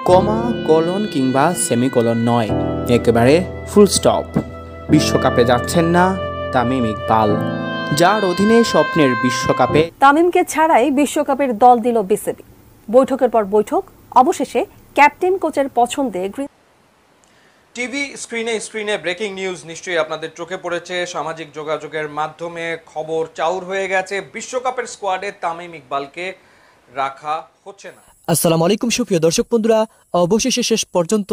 কমা, colon কিংবা semicolon নয়, একেবারে ফুল স্টপ। বিশ্বকাপে যাচ্ছেন না তামিম ইকবাল, যার অধীনে স্বপ্নের বিশ্বকাপে তামিমকে ছাড়াই বিশ্বকাপের দল দিল বিসিবি। বৈঠকের পর বৈঠক, অবশেষে ক্যাপ্টেন কোচের পছন্দে টিভি স্ক্রিনে ব্রেকিং নিউজ নিশ্চয়ই আপনাদের চোখে পড়েছে। সামাজিক যোগাযোগের মাধ্যমে খবর চাউর হয়ে গেছে, বিশ্বকাপের স্কোয়াডে তামিম ইকবালকে রাখা হচ্ছে না। আসসালামু আলাইকুম সুপ্রিয় দর্শক বন্ধুরা, অবশেষে শেষ পর্যন্ত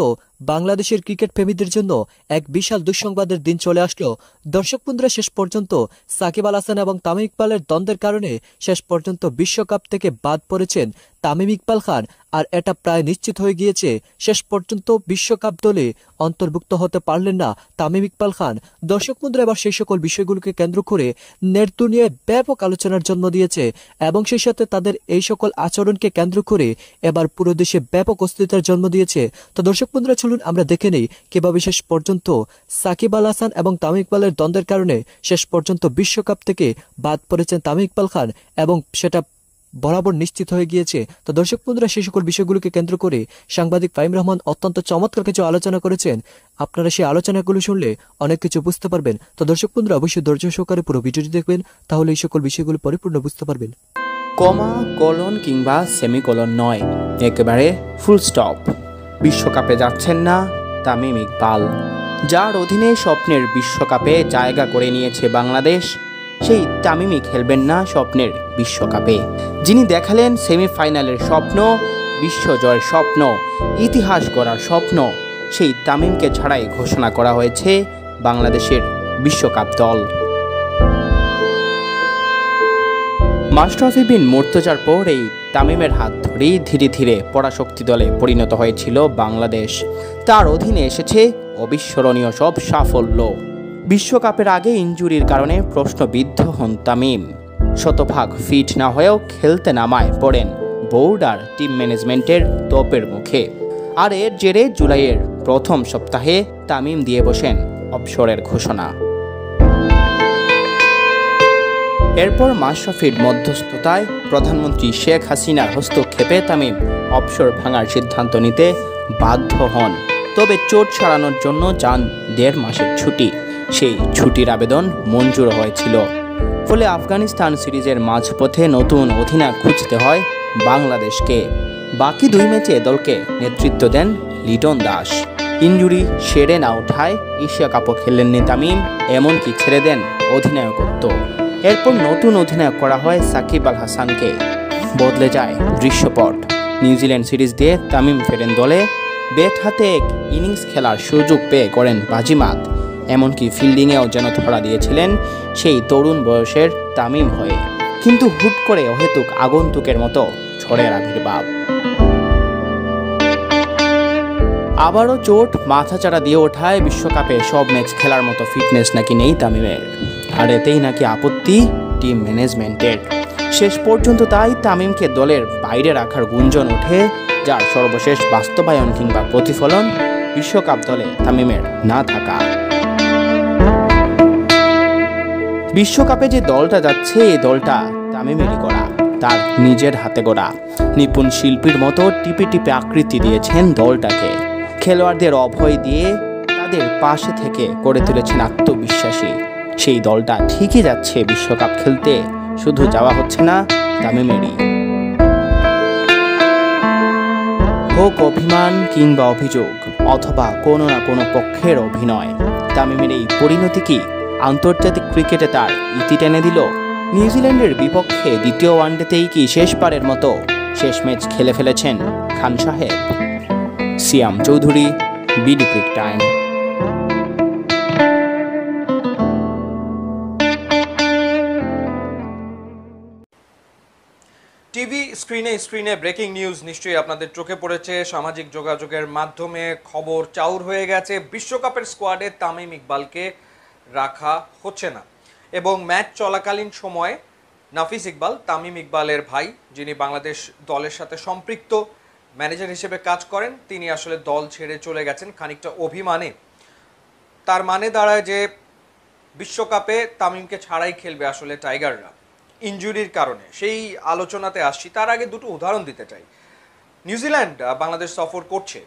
বাংলাদেশের ক্রিকেট প্রেমীদের জন্য এক বিশাল দুঃসংবাদের দিন চলে আসলো। দর্শক বন্ধুরা, শেষ পর্যন্ত সাকিব আল হাসান এবং তামিম ইকবালের দ্বন্দ্বের কারণে শেষ পর্যন্ত বিশ্বকাপ থেকে বাদ পড়েছেন তামিম ইকবাল খান। আর এটা প্রায় নিশ্চিত হয়ে গিয়েছে, শেষ পর্যন্ত বিশ্বকাপ দলে অন্তর্ভুক্ত হতে পারলেন না তামিম ইকবাল খান। দর্শক বন্ধুরা, এবার সেই সকল বিষয়গুলোকে কেন্দ্র করে নেট দুনিয়ায় ব্যাপক আলোচনার জন্ম দিয়েছে এবং সেই সাথে তাদের এই সকল আচরণকে কেন্দ্র করে এবার পুরো দেশে ব্যাপক অস্থিরতার জন্ম দিয়েছে। তো দর্শক বন্ধুরা, চলুন আমরা দেখে নেই কিভাবে শেষ পর্যন্ত সাকিব আল হাসান এবং তামিম ইকবালের দ্বন্দ্বের কারণে শেষ পর্যন্ত বিশ্বকাপ থেকে বাদ পড়েছেন তামিম ইকবাল খান এবং সেটা বরাবর নিশ্চিত হয়ে গিয়েছে। তো দর্শক বন্ধুরা, সেই সকল বিষয়গুলোকে কেন্দ্র করে সাংবাদিক ফাহিম রহমান অত্যন্ত চমৎকার কিছু আলোচনা করেছেন। আপনারা সেই আলোচনাগুলো শুনলে অনেক কিছু বুঝতে পারবেন। তো দর্শক বন্ধুরা, অবশ্যই ধৈর্য সহকারে পুরো ভিডিওটি দেখবেন, তাহলে এই সকল বিষয়গুলো পরিপূর্ণ বুঝতে পারবেন। কমা, কলন কিংবা সেমিকোলন নয়, একেবারে ফুল স্টপ। বিশ্বকাপে যাচ্ছেন না তামিম ইকবাল, যার অধীনে স্বপ্নের বিশ্বকাপে জায়গা করে নিয়েছে বাংলাদেশ, সেই তামিমই খেলবেন না স্বপ্নের বিশ্বকাপে। যিনি দেখালেন সেমিফাইনালের স্বপ্ন, বিশ্বজয়ের স্বপ্ন, ইতিহাস গড়ার স্বপ্ন, সেই তামিমকে ছাড়াই ঘোষণা করা হয়েছে বাংলাদেশের বিশ্বকাপ দল। মাশরাফি বিন মুর্তজার পর এই তামিমের হাত ধরেই ধীরে ধীরে পরাশক্তি দলে পরিণত হয়েছিল বাংলাদেশ। তার অধীনে এসেছে অবিস্মরণীয় সব সাফল্য। বিশ্বকাপের আগে ইনজুরির কারণে প্রশ্নবিদ্ধ হন তামিম। শতভাগ ফিট না হয়েও খেলতে নামায় পড়েন বোর্ড আর টিম ম্যানেজমেন্টের তোপের মুখে। আর এর জেরে জুলাইয়ের প্রথম সপ্তাহে তামিম দিয়ে বসেন অবসরের ঘোষণা। এরপর মাশরাফির মধ্যস্থতায় প্রধানমন্ত্রী শেখ হাসিনার হস্তক্ষেপে তামিম অবসর ভাঙার সিদ্ধান্ত নিতে বাধ্য হন। তবে চোট সারানোর জন্য চান 1.5 মাসের ছুটি। সেই ছুটির আবেদন মঞ্জুর হয়েছিল। ফলে আফগানিস্তান সিরিজের মাঝপথে নতুন অধিনায়ক খুঁজতে হয় বাংলাদেশকে। বাকি 2 ম্যাচে দলকে নেতৃত্ব দেন লিটন দাস। ইনজুরি সেরে না ওঠায় এশিয়া কাপও খেললেননি তামিম, এমনকি ছেড়ে দেন অধিনায়কত্ব। এরপর নতুন অধিনায়ক করা হয় সাকিব আল হাসানকে। বদলে যায় দৃশ্যপট। নিউজিল্যান্ড সিরিজ দিয়ে তামিম ফেরেন দলে। ব্যাট হাতে এক ইনিংস খেলার সুযোগ পেয়ে করেন বাজিমাত। এমনকি ফিল্ডিংয়েও যেন ধরা দিয়েছিলেন সেই তরুণ বয়সের তামিম হয়ে। কিন্তু হুট করে অহেতুক আগন্তুকের মতো ঝড়ের আবির্ভাব। আবারও চোট মাথাচাড়া দিয়ে ওঠায় বিশ্বকাপে সব ম্যাচ খেলার মতো ফিটনেস নাকি নেই তামিমের। আর এতেই নাকি আপত্তি টিম ম্যানেজমেন্টের। শেষ পর্যন্ত তাই তামিমকে দলের বাইরে রাখার গুঞ্জন ওঠে, যার সর্বশেষ বাস্তবায়ন কিংবা প্রতিফলন বিশ্বকাপ দলে তামিমের না থাকা। বিশ্বকাপে যে দলটা যাচ্ছে, এই দলটা তামিমেরই গড়া, তার নিজের হাতে গড়া। নিপুণ শিল্পীর মতো টিপে টিপে আকৃতি দিয়েছেন দলটাকে। খেলোয়াড়দের অভয় দিয়ে তাদের পাশে থেকে করে তুলেছেন আত্মবিশ্বাসী। সেই দলটা ঠিকই যাচ্ছে বিশ্বকাপ খেলতে, শুধু যাওয়া হচ্ছে না তামিমেরই। হোক অভিমান কিংবা অভিযোগ, অথবা কোনো না কোনো পক্ষের অভিনয়, তামিমের এই পরিণতি কি আন্তর্জাতিক ক্রিকেটে তার ইতি টেনে দিল? নিউজিল্যান্ডের বিপক্ষে দ্বিতীয় ওয়ানডেতেই কি শেষবারের মতো শেষ ম্যাচ খেলে ফেলেছেন খান সাহেব? সিয়াম চৌধুরী, বিডি ক্রিক টাইম। টিভি স্ক্রিনে ব্রেকিং নিউজ নিশ্চয়ই আপনাদের চোখে পড়েছে। সামাজিক যোগাযোগের মাধ্যমে খবর চাউর হয়ে গেছে, বিশ্বকাপের স্কোয়াডে তামিম ইকবালকে রাখা হচ্ছে না। এবং ম্যাচ চলাকালীন সময়ে নাফিস ইকবাল, তামিম ইকবালের ভাই, যিনি বাংলাদেশ দলের সাথে সম্পৃক্ত ম্যানেজার হিসেবে কাজ করেন, তিনি আসলে দল ছেড়ে চলে গেছেন খানিকটা অভিমানে। তার মানে দাঁড়ায় যে বিশ্বকাপে তামিমকে ছাড়াই খেলবে আসলে টাইগাররা ইনজুরির কারণে। সেই আলোচনাতে আসছি, তার আগে দুটো উদাহরণ দিতে চাই। নিউজিল্যান্ড বাংলাদেশ সফর করছে।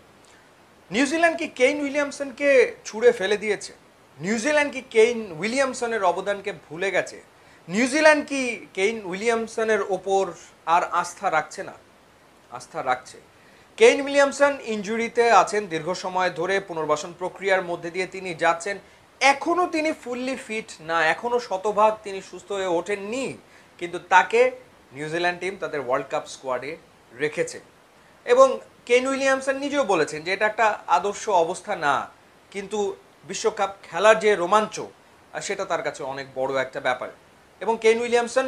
নিউজিল্যান্ড কি কেইন উইলিয়ামসনকে ছুঁড়ে ফেলে দিয়েছে? নিউজিল্যান্ড কি কেইন উইলিয়ামসনের অবদানকে ভুলে গেছে? নিউজিল্যান্ড কি কেইন উইলিয়ামসনের ওপর আর আস্থা রাখছে না? আস্থা রাখছে। কেইন উইলিয়ামসন ইনজুরিতে আছেন দীর্ঘ সময় ধরে, পুনর্বাসন প্রক্রিয়ার মধ্যে দিয়ে তিনি যাচ্ছেন। এখনও তিনি ফুললি ফিট না, এখনও শতভাগ তিনি সুস্থ হয়ে ওঠেননি, কিন্তু তাকে নিউজিল্যান্ড টিম তাদের ওয়ার্ল্ড কাপ স্কোয়াডে রেখেছে। এবং কেইন উইলিয়ামসন নিজেও বলেছেন যে এটা একটা আদর্শ অবস্থা না, কিন্তু বিশ্বকাপ খেলার যে রোমাঞ্চ সেটা তার কাছে অনেক বড় একটা ব্যাপার। এবং কেইন উইলিয়ামসন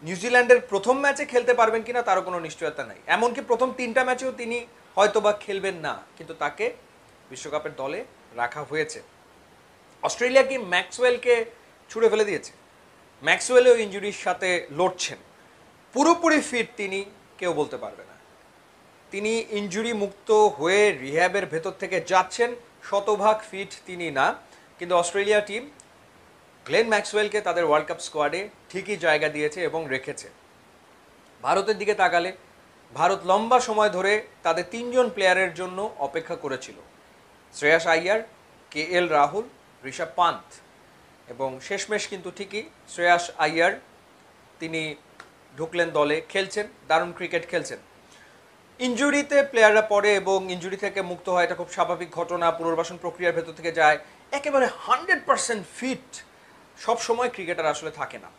নিউজিল্যান্ডের প্রথম ম্যাচে খেলতে পারবেন কিনা তারও কোনো নিশ্চয়তা নাই, এমনকি প্রথম 3টা ম্যাচেও তিনি হয়তোবা খেলবেন না, কিন্তু তাকে বিশ্বকাপের দলে রাখা হয়েছে। অস্ট্রেলিয়া কি ম্যাক্সওয়েলকে ছুঁড়ে ফেলে দিয়েছে? ম্যাক্সওয়েলও ইনজুরির সাথে লড়ছেন, পুরোপুরি ফিট তিনি কেউ বলতে পারবে না। তিনি ইনজুরি মুক্ত হয়ে রিহ্যাবের ভেতর থেকে যাচ্ছেন, শতভাগ ফিট তিনি না, কিন্তু অস্ট্রেলিয়া টিম গ্লেন ম্যাক্সওয়েলকে তাদের ওয়ার্ল্ড কাপ স্কোয়াডে ঠিকই জায়গা দিয়েছে এবং রেখেছে। ভারতের দিকে তাকালে ভারত লম্বা সময় ধরে তাদের 3জন প্লেয়ারের জন্য অপেক্ষা করেছিল, শ্রেয়াস আইয়ার, KL রাহুল, ঋষভ পান্ত, এবং শেষমেশ কিন্তু ঠিকই শ্রেয়াস আইয়ার তিনি ঢুকলেন দলে, খেলছেন, দারুণ ক্রিকেট খেলছেন। ইনজুরিতে প্লেয়াররা পড়ে এবং ইনজুরি থেকে মুক্ত হয়, এটা খুব স্বাভাবিক ঘটনা, পুনর্বাসন প্রক্রিয়ার ভেতর থেকে যায়। একেবারে 100% ফিট সব সময় ক্রিকেটার আসলে থাকে না।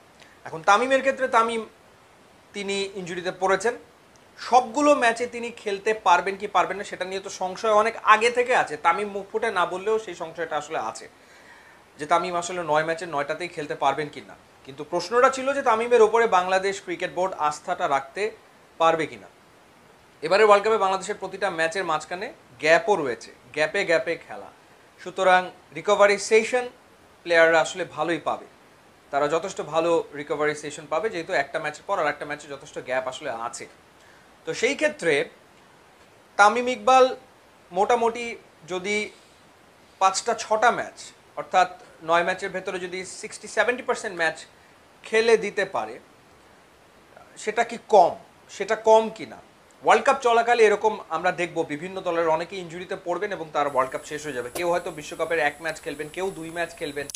এখন তামিমের ক্ষেত্রে তিনি ইনজুরিতে পড়েছেন, সবগুলো ম্যাচে তিনি খেলতে পারবেন কি পারবেন না সেটা নিয়ে তো সংশয় অনেক আগে থেকে আছে। তামিম মুখ ফুটে না বললেও সেই সংশয়টা আসলে আছে যে তামিম আসলে 9 ম্যাচের 9টাতেই খেলতে পারবেন কি না। কিন্তু প্রশ্নটা ছিল যে তামিমের ওপরে বাংলাদেশ ক্রিকেট বোর্ড আস্থাটা রাখতে পারবে কিনা। এবারে ওয়ার্ল্ড কাপে বাংলাদেশের প্রতিটা ম্যাচের মাঝখানে গ্যাপও রয়েছে, গ্যাপে গ্যাপে খেলা, সুতরাং রিকভারি সেশন প্লেয়াররা আসলে ভালোই পাবে, তারা যথেষ্ট ভালো রিকভারি সেশন পাবে, যেহেতু একটা ম্যাচের পর আর একটা ম্যাচে যথেষ্ট গ্যাপ আসলে আছে। তো সেই ক্ষেত্রে তামিম ইকবাল মোটামুটি যদি 5টা-6টা ম্যাচ, অর্থাৎ 9 ম্যাচের ভেতরে যদি 60-70% ম্যাচ খেলে দিতে পারে, সেটা কি কম? সেটা কম কি না? ওয়ার্ল্ড কাপ চলাকালে এরকম আমরা দেখব বিভিন্ন দলের অনেকে ইনজুরিতে পড়বেন এবং তার ওয়ার্ল্ড কাপ শেষ হয়ে যাবে। কেউ হয়তো বিশ্বকাপের 1 ম্যাচ খেলবেন, কেউ 2 ম্যাচ খেলবেন।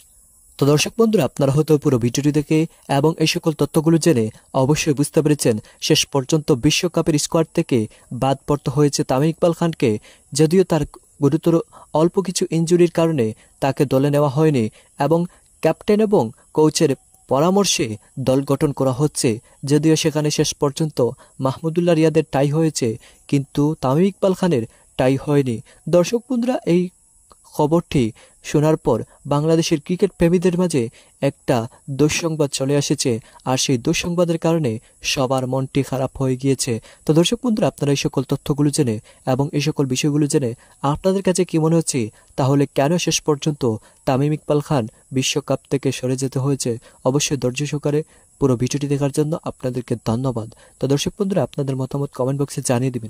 তো দর্শক বন্ধুরা, আপনারা হয়তো পুরো ভিডিওটি দেখে এবং এই সকল তথ্যগুলো জেনে অবশ্যই বুঝতে পেরেছেন শেষ পর্যন্ত বিশ্বকাপের স্কোয়াড থেকে বাদ পড়তে হয়েছে তামিম ইকবাল খানকে। যদিও তার গুরুতর অল্প কিছু ইনজুরির কারণে তাকে দলে নেওয়া হয়নি এবং ক্যাপ্টেন এবং কোচের পরামর্শে দল গঠন করা হচ্ছে। যদিও সেখানে শেষ পর্যন্ত মাহমুদুল্লাহ রিয়াদের টাই হয়েছে, কিন্তু তামিম ইকবাল খানের টাই হয়নি। দর্শক বন্ধুরা, এই খবরটি শোনার পর বাংলাদেশের ক্রিকেট প্রেমীদের মাঝে একটা দুঃসংবাদ চলে এসেছে, আর সেই দুঃসংবাদের কারণে সবার মনটি খারাপ হয়ে গিয়েছে। তো দর্শক বন্ধুরা, আপনারা এই সকল তথ্যগুলো জেনে এবং এই সকল বিষয়গুলো জেনে আপনাদের কাছে কি মনে হচ্ছে? তাহলে কেন শেষ পর্যন্ত তামিম ইকবাল খান বিশ্বকাপ থেকে সরে যেতে হয়েছে? অবশ্যই ধৈর্য সহকারে পুরো ভিডিওটি দেখার জন্য আপনাদেরকে ধন্যবাদ। তো দর্শক বন্ধুরা, আপনাদের মতামত কমেন্ট বক্সে জানিয়ে দিবেন।